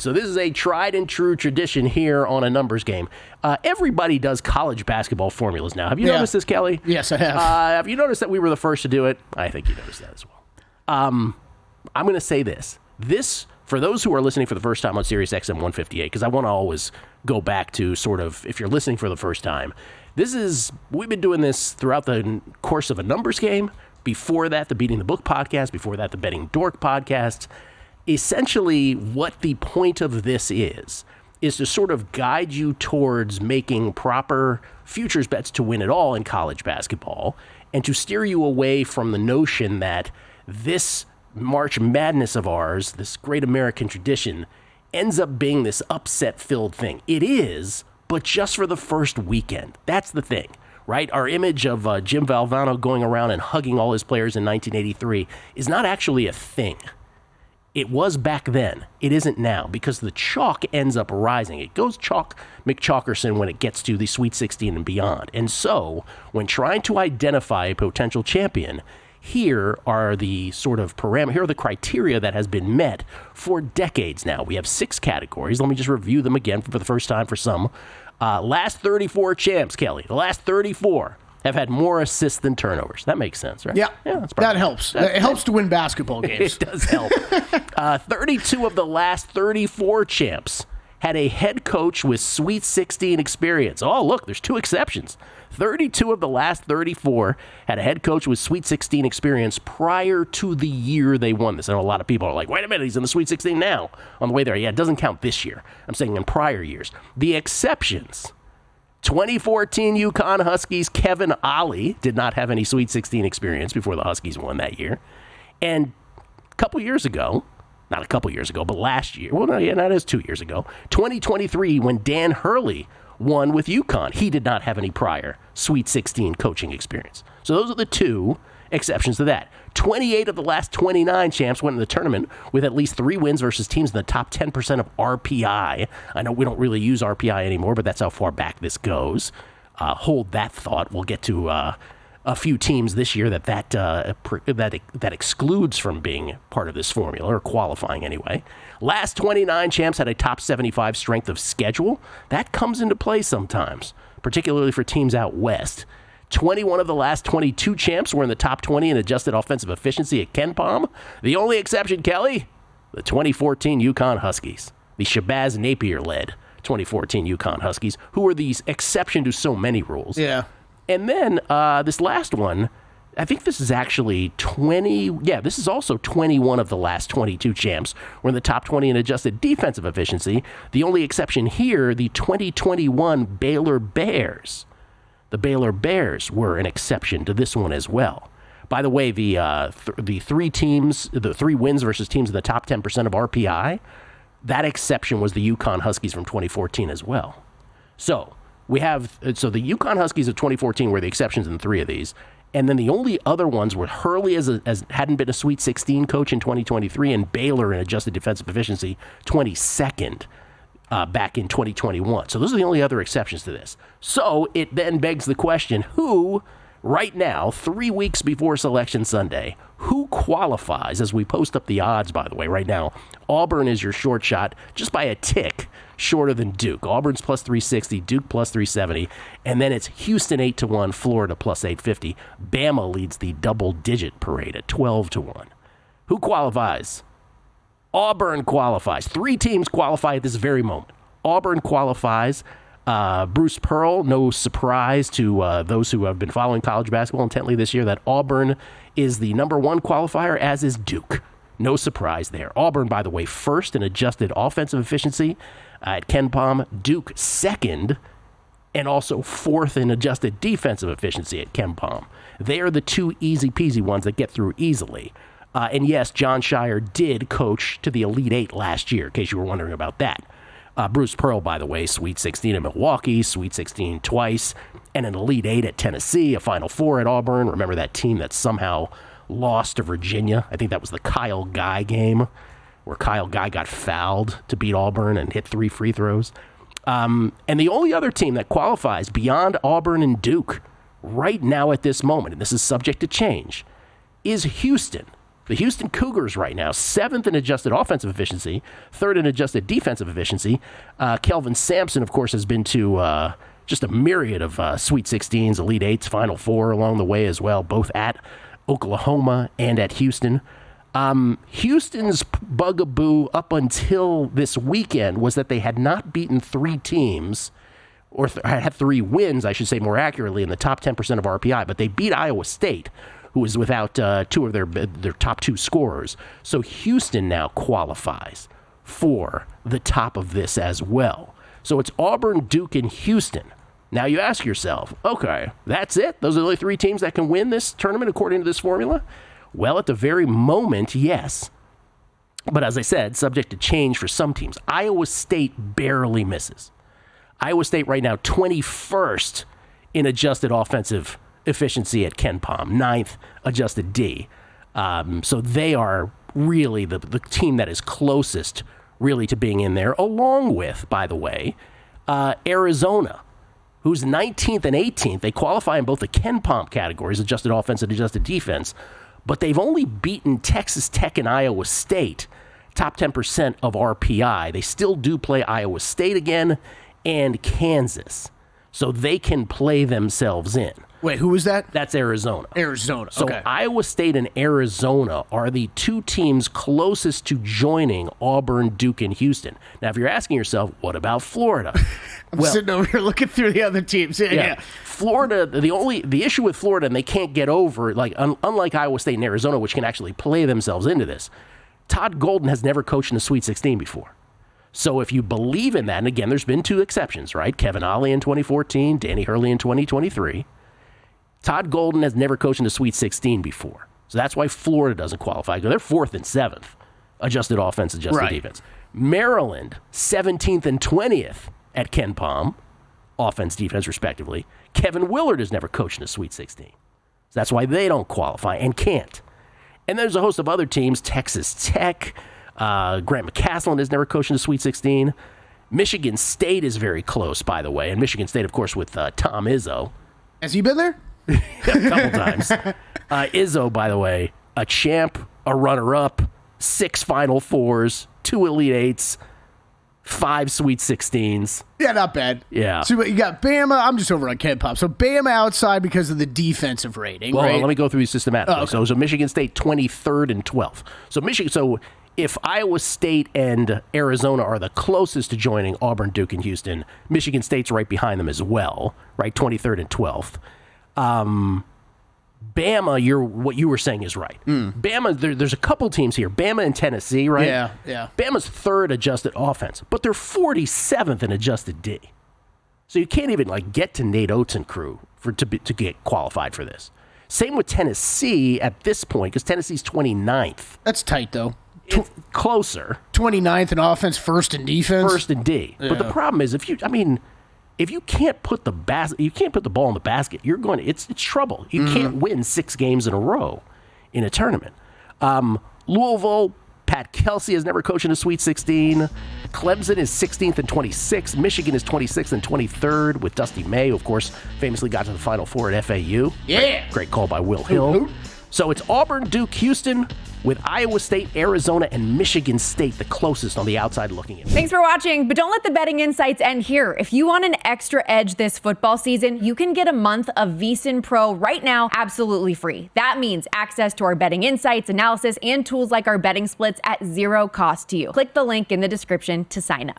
So this is a tried and true tradition here on a numbers game. Everybody does college basketball formulas now. Have you noticed this, Kelly? Yes, I have. Have you noticed that we were the first to do it? I think you noticed that as well. I'm going to say this. This, for those who are listening for the first time on Sirius XM 158, because I want to always go back to sort of, if you're listening for the first time, we've been doing this throughout the course of a numbers game. Before that, the Beating the Book podcast. Before that, the Betting Dork podcast. Essentially, what the point of this is to sort of guide you towards making proper futures bets to win it all in college basketball, and to steer you away from the notion that this March Madness of ours, this great American tradition, ends up being this upset-filled thing. It is, but just for the first weekend. That's the thing, right? Our image of Jim Valvano going around and hugging all his players in 1983 is not actually a thing. It was back then. It isn't now, because the chalk ends up rising. It goes chalk McChalkerson when it gets to the Sweet 16 and beyond. And so, when trying to identify a potential champion, here are the sort of here are the criteria that has been met for decades now. We have 6 categories. Let me just review them again for the first time for some. Last 34 champs, Kelly. The last 34 have had more assists than turnovers. That makes sense, right? Yeah, that helps. It helps to win basketball games. It does help. 32 of the last 34 champs had a head coach with Sweet 16 experience. Oh, look, there's 2 exceptions. 32 of the last 34 had a head coach with Sweet 16 experience prior to the year they won this. I know a lot of people are like, wait a minute, he's in the Sweet 16 now on the way there. Yeah, it doesn't count this year. I'm saying in prior years. The exceptions: 2014 UConn Huskies Kevin Ollie did not have any Sweet 16 experience before the Huskies won that year. And a couple years ago, not a couple years ago, but last year, well, no, yeah, that is 2 years ago, 2023, when Dan Hurley won with UConn, he did not have any prior Sweet 16 coaching experience. So those are the 2 exceptions to that. 28 of the last 29 champs went in the tournament with at least 3 wins versus teams in the top 10% of RPI. I know we don't really use RPI anymore, but that's how far back this goes. Hold that thought. We'll get to a few teams this year that excludes from being part of this formula, or qualifying anyway. Last 29 champs had a top 75 strength of schedule. That comes into play sometimes, particularly for teams out west. 21 of the last 22 champs were in the top 20 in adjusted offensive efficiency at KenPom. The only exception, Kelly, the 2014 UConn Huskies, the Shabazz Napier-led 2014 UConn Huskies, who were the exception to so many rules. Yeah. And then this last one, I think this is actually 20. Yeah, this is also 21 of the last 22 champs were in the top 20 in adjusted defensive efficiency. The only exception here, the 2021 Baylor Bears. The Baylor Bears were an exception to this one as well. By the way, the 3 wins versus teams in the top 10% of RPI, that exception was the UConn Huskies from 2014 as well. So the UConn Huskies of 2014 were the exceptions in 3 of these. And then the only other ones were Hurley as hadn't been a Sweet 16 coach in 2023, and Baylor in adjusted defensive efficiency 22nd back in 2021. So those are the only other exceptions to this. So it then begs the question, who, right now, 3 weeks before Selection Sunday, who qualifies, as we post up the odds, by the way, right now, Auburn is your short shot just by a tick shorter than Duke. Auburn's plus 360, Duke plus 370, and then it's Houston 8-1, Florida plus 850. Bama leads the double-digit parade at 12-1. Who qualifies? Auburn qualifies. 3 teams qualify at this very moment. Auburn qualifies. Bruce Pearl, no surprise to those who have been following college basketball intently this year, that Auburn is the number 1 qualifier, as is Duke. No surprise there. Auburn, by the way, first in adjusted offensive efficiency at KenPom. Duke second, and also 4th in adjusted defensive efficiency at KenPom. They are the 2 easy-peasy ones that get through easily. And yes, John Shire did coach to the Elite 8 last year, in case you were wondering about that. Bruce Pearl, by the way, Sweet 16 at Milwaukee, Sweet 16 twice, and an Elite 8 at Tennessee, a Final Four at Auburn. Remember that team that somehow lost to Virginia? I think that was the Kyle Guy game, where Kyle Guy got fouled to beat Auburn and hit 3 free throws. And the only other team that qualifies beyond Auburn and Duke right now at this moment, and this is subject to change, is Houston. The Houston Cougars right now, 7th in adjusted offensive efficiency, 3rd in adjusted defensive efficiency. Kelvin Sampson, of course, has been to just a myriad of Sweet 16s, Elite 8s, Final Four along the way as well, both at Oklahoma and at Houston. Houston's bugaboo up until this weekend was that they had not beaten 3 teams, or had 3 wins, I should say more accurately, in the top 10% of RPI, but they beat Iowa State, who was without 2 of their top 2 scorers. So Houston now qualifies for the top of this as well. So it's Auburn, Duke, and Houston. Now you ask yourself, okay, that's it? Those are the only 3 teams that can win this tournament according to this formula? Well, at the very moment, yes. But as I said, subject to change for some teams. Iowa State barely misses. Iowa State right now 21st in adjusted offensive efficiency at KenPom, 9th adjusted D. So they are really the team that is closest really to being in there, along with, by the way, Arizona, who's 19th and 18th. They qualify in both the KenPom categories, adjusted offense and adjusted defense, but they've only beaten Texas Tech and Iowa State, top 10% of RPI. They still do play Iowa State again and Kansas, so they can play themselves in. Wait, who was that? That's Arizona. Arizona, so okay. Iowa State and Arizona are the 2 teams closest to joining Auburn, Duke, and Houston. Now, if you're asking yourself, what about Florida? I'm sitting over here looking through the other teams. Yeah. Florida, the issue with Florida, and they can't get over, like unlike Iowa State and Arizona, which can actually play themselves into this, Todd Golden has never coached in the Sweet 16 before. So if you believe in that, and again, there's been 2 exceptions, right? Kevin Ollie in 2014, Danny Hurley in 2023. Todd Golden has never coached in the Sweet 16 before. So that's why Florida doesn't qualify. They're 4th and 7th, adjusted offense, adjusted defense. Maryland, 17th and 20th at KenPom, offense, defense, respectively. Kevin Willard has never coached in the Sweet 16. So that's why they don't qualify and can't. And there's a host of other teams, Texas Tech, Grant McCasland has never coached in the Sweet 16. Michigan State is very close, by the way. And Michigan State, of course, with Tom Izzo. Has he been there? A couple times. Izzo, by the way, a champ, a runner-up, 6 Final Fours, 2 Elite Eights, 5 Sweet 16s. Yeah, not bad. Yeah. So you got Bama. I'm just over on KenPom. So Bama outside because of the defensive rating, well, right? Let me go through these systematically. Oh, okay. So Michigan State 23rd and 12th. So if Iowa State and Arizona are the closest to joining Auburn, Duke, and Houston, Michigan State's right behind them as well, right? 23rd and 12th. Bama, what you were saying is right. Bama, there's a couple teams here. Bama and Tennessee, right? Yeah. Bama's 3rd adjusted offense, but they're 47th in adjusted D. So you can't even get to Nate Oates and crew to get qualified for this. Same with Tennessee at this point, because Tennessee's 29th. That's tight, though. It's closer. 29th in offense, 1st in defense. 1st in D. Yeah. But the problem is, if you can't put the ball in the basket, it's trouble. You can't win 6 games in a row in a tournament. Louisville, Pat Kelsey has never coached in a Sweet 16. Clemson is 16th and 26th. Michigan is 26th and 23rd with Dusty May, who, of course, famously got to the Final Four at FAU. Yeah. Great call by Will Hill. So it's Auburn, Duke, Houston, with Iowa State, Arizona, and Michigan State the closest on the outside looking in. Thanks for watching, but don't let the betting insights end here. If you want an extra edge this football season, you can get a month of VSiN Pro right now absolutely free. That means access to our betting insights, analysis, and tools like our betting splits at 0 cost to you. Click the link in the description to sign up.